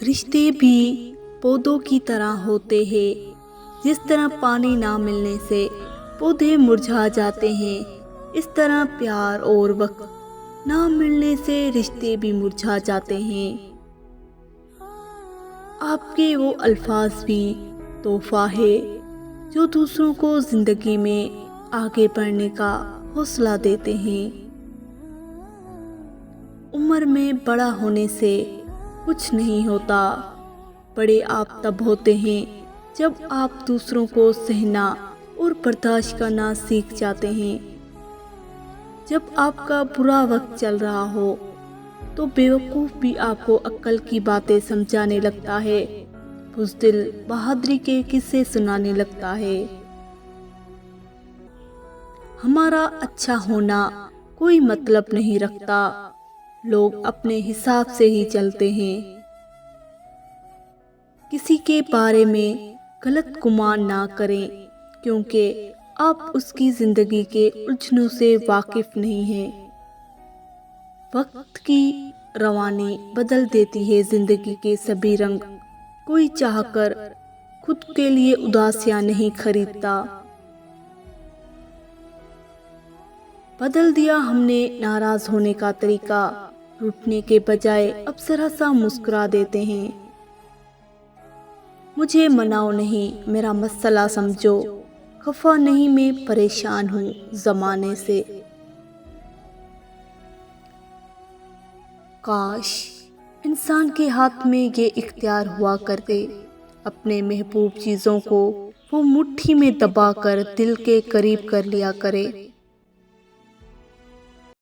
रिश्ते भी पौधों की तरह होते हैं। जिस तरह पानी ना मिलने से पौधे मुरझा जाते हैं, इस तरह प्यार और वक्त ना मिलने से रिश्ते भी मुरझा जाते हैं। आपके वो अल्फाज भी तोहफा है जो दूसरों को जिंदगी में आगे बढ़ने का हौसला देते हैं। उम्र में बड़ा होने से कुछ नहीं होता, बड़े आप तब होते हैं जब आप दूसरों को सहना और बर्दाश्त करना सीख जाते हैं। जब आपका बुरा वक्त चल रहा हो तो बेवकूफ़ भी आपको अक्ल की बातें समझाने लगता है, बुज़दिल बहादुरी के किस्से सुनाने लगता है। हमारा अच्छा होना कोई मतलब नहीं रखता, लोग अपने हिसाब से ही चलते हैं। किसी के बारे में गलत गुमान ना करें, क्योंकि आप उसकी जिंदगी के उलझनों से वाकिफ नहीं हैं। वक्त की रवानी बदल देती है जिंदगी के सभी रंग। कोई चाहकर खुद के लिए उदासियां नहीं खरीदता। बदल दिया हमने नाराज होने का तरीका, रूठने के बजाय अब जरा सा मुस्कुरा देते हैं। मुझे मनाओ नहीं, मेरा मसला समझो, खफा नहीं मैं परेशान हूँ जमाने से। काश इंसान के हाथ में ये इख्तियार हुआ करते, अपने महबूब चीज़ों को वो मुट्ठी में दबाकर दिल के करीब कर लिया करे।